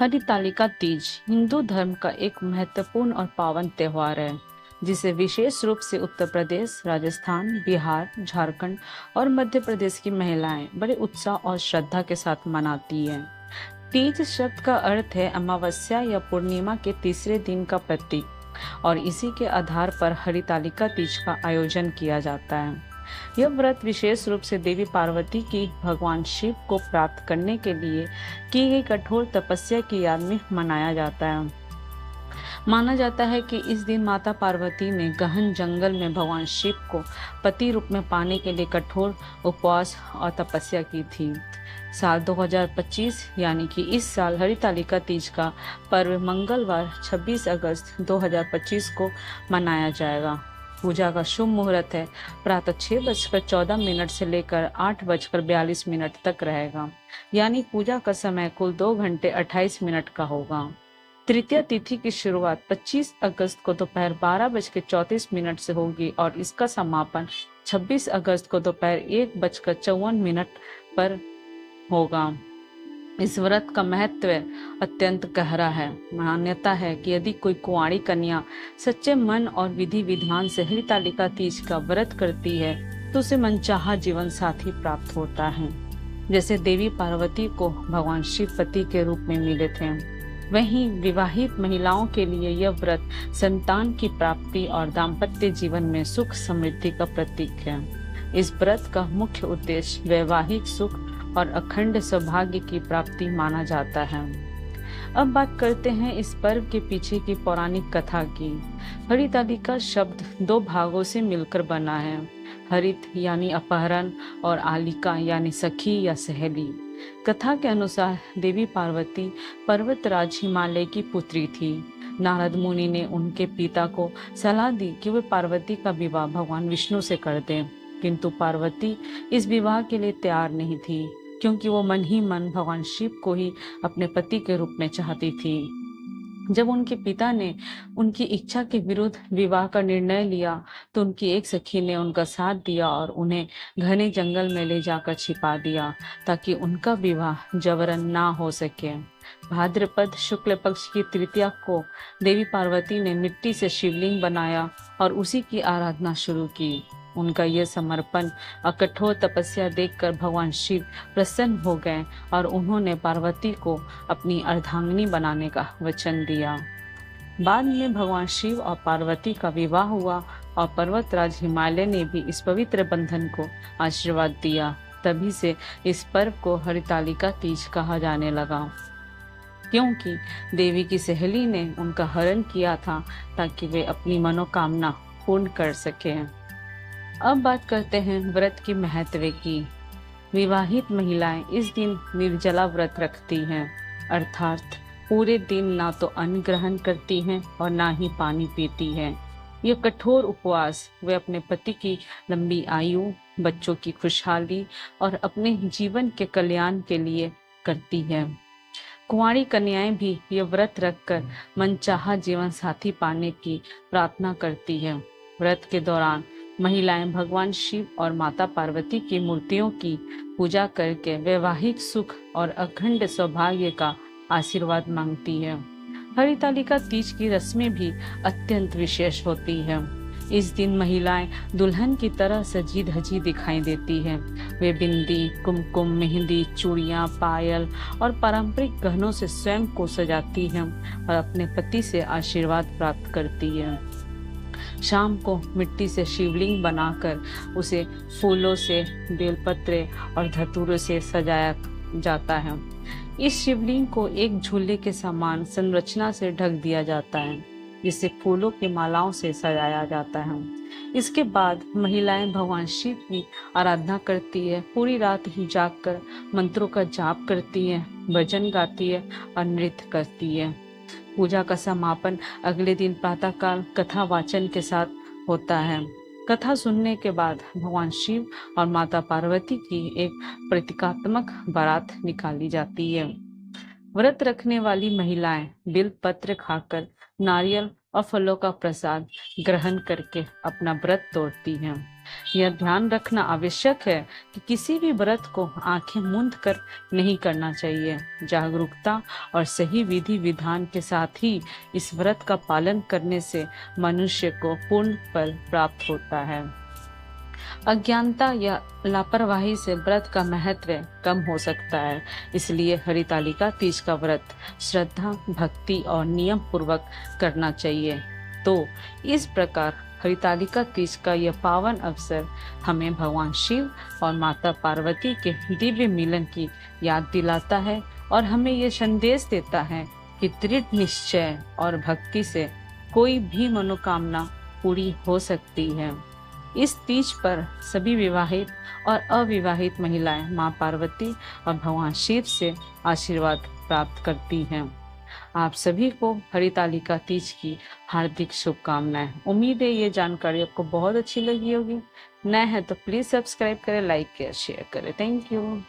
हरितालिका तीज हिंदू धर्म का एक महत्वपूर्ण और पावन त्योहार है, जिसे विशेष रूप से उत्तर प्रदेश, राजस्थान, बिहार, झारखंड और मध्य प्रदेश की महिलाएं बड़े उत्साह और श्रद्धा के साथ मनाती हैं। तीज शब्द का अर्थ है अमावस्या या पूर्णिमा के तीसरे दिन का प्रतीक और इसी के आधार पर हरितालिका तीज का आयोजन किया जाता है। यह व्रत विशेष रूप से देवी पार्वती की भगवान शिव को प्राप्त करने के लिए की गई कठोर तपस्या की याद में मनाया जाता है। माना जाता है कि इस दिन माता पार्वती ने गहन जंगल में भगवान शिव को पति रूप में पाने के लिए कठोर उपवास और तपस्या की थी। साल 2025 यानी कि इस साल हरितालिका तीज का पर्व मंगलवार 26 अगस्त 2025 को मनाया जाएगा। पूजा का शुभ मुहूर्त है प्रातः 6:14 से लेकर 8:42 तक रहेगा, यानी पूजा का समय कुल 2 घंटे 28 मिनट का होगा। तृतीय तिथि की शुरुआत 25 अगस्त को दोपहर 12:34 से होगी और इसका समापन 26 अगस्त को दोपहर 1:54 पर होगा। इस व्रत का महत्व अत्यंत गहरा है। मान्यता है कि यदि कोई कुंवारी कन्या सच्चे मन और विधि विधान से हरितालिका तीज का व्रत करती है तो उसे मनचाहा जीवन साथी प्राप्त होता है। जैसे देवी पार्वती को भगवान शिव पति के रूप में मिले थे, वहीं विवाहित महिलाओं के लिए यह व्रत संतान की प्राप्ति और दाम्पत्य जीवन में सुख समृद्धि का प्रतीक है। इस व्रत का मुख्य उद्देश्य वैवाहिक सुख और अखंड सौभाग्य की प्राप्ति माना जाता है। अब बात करते हैं इस पर्व के पीछे की पौराणिक कथा की। हरितालिका शब्द 2 भागों से मिलकर बना है, हरित यानी अपहरण और आलिका यानी सखी या सहेली। कथा के अनुसार देवी पार्वती पर्वतराज हिमालय की पुत्री थी। नारद मुनि ने उनके पिता को सलाह दी कि वे पार्वती का विवाह भगवान विष्णु से कर दें, किंतु पार्वती इस विवाह के लिए तैयार नहीं थी, क्योंकि वो मन ही मन भगवान शिव को ही अपने पति के रूप में चाहती थी। जब उनके पिता ने उनकी इच्छा के विरुद्ध विवाह का निर्णय लिया तो उनकी एक सखी ने उनका साथ दिया और उन्हें घने जंगल में ले जाकर छिपा दिया ताकि उनका विवाह जबरन ना हो सके। भाद्रपद शुक्ल पक्ष की तृतीया को देवी पार्वती ने मिट्टी से शिवलिंग बनाया और उसी की आराधना शुरू की। उनका यह समर्पण और कठोर तपस्या देखकर भगवान शिव प्रसन्न हो गए और उन्होंने पार्वती को अपनी अर्धांगिनी बनाने का वचन दिया। बाद में भगवान शिव और पार्वती का विवाह हुआ और पर्वतराज हिमालय ने भी इस पवित्र बंधन को आशीर्वाद दिया। तभी से इस पर्व को हरितालिका तीज कहा जाने लगा, क्योंकि देवी की सहेली ने उनका हरण किया था ताकि वे अपनी मनोकामना पूर्ण कर सकें। अब बात करते हैं व्रत की महत्व की। विवाहित महिलाएं इस दिन निर्जला व्रत रखती हैं, अर्थात पूरे दिन ना तो अन्न ग्रहण करती हैं और ना ही पानी पीती हैं। यह कठोर उपवास वे अपने पति की लंबी आयु, बच्चों की खुशहाली और अपने जीवन के कल्याण के लिए करती है। कुंवारी कन्याएं भी यह व्रत रखकर मनचाहा जीवन साथी पाने की प्रार्थना करती है। व्रत के दौरान महिलाएं भगवान शिव और माता पार्वती की मूर्तियों की पूजा करके वैवाहिक सुख और अखंड सौभाग्य का आशीर्वाद मांगती है। हरितालिका तीज की रस्में भी अत्यंत विशेष होती है। इस दिन महिलाएं दुल्हन की तरह सजी धजी दिखाई देती हैं। वे बिंदी, कुमकुम, मेहंदी, चूड़ियां, पायल और पारंपरिक गहनों से स्वयं को सजाती हैं और अपने पति से आशीर्वाद प्राप्त करती है। शाम को मिट्टी से शिवलिंग बनाकर उसे फूलों से, बेलपत्रे और धतूरों से सजाया जाता है। इस शिवलिंग को एक झूले के समान संरचना से ढक दिया जाता है, जिसे फूलों की मालाओं से सजाया जाता है। इसके बाद महिलाएं भगवान शिव की आराधना करती है, पूरी रात ही जागकर मंत्रों का जाप करती है, भजन गाती है और नृत्य करती है। पूजा का समापन अगले दिन प्रातःकाल कथा वाचन के साथ होता है। कथा सुनने के बाद भगवान शिव और माता पार्वती की एक प्रतीकात्मक बारात निकाली जाती है। व्रत रखने वाली महिलाएं बिल पत्र खाकर, नारियल और फलों का प्रसाद ग्रहण करके अपना व्रत तोड़ती हैं। यह ध्यान रखना आवश्यक है कि किसी भी व्रत को आंखें मूंद कर नहीं करना चाहिए। जागरूकता और सही विधि विधान के साथ ही इस व्रत का पालन करने से मनुष्य को पूर्ण फल प्राप्त होता है। अज्ञानता या लापरवाही से व्रत का महत्व कम हो सकता है। इसलिए हरितालिका तीज का व्रत श्रद्धा, भक्ति और नियम पूर्वक करना चाहिए। तो इस प्रकार हरितालिका तीज का यह पावन अवसर हमें भगवान शिव और माता पार्वती के दिव्य मिलन की याद दिलाता है और हमें यह संदेश देता है कि दृढ़ निश्चय और भक्ति से कोई भी मनोकामना पूरी हो सकती है। इस तीज पर सभी विवाहित और अविवाहित महिलाएं मां पार्वती और भगवान शिव से आशीर्वाद प्राप्त करती हैं। आप सभी को हरितालिका तीज की हार्दिक शुभकामनाएं। उम्मीद है ये जानकारी आपको बहुत अच्छी लगी होगी। नए हैं तो प्लीज सब्सक्राइब करें, लाइक करें, शेयर करें। Thank you.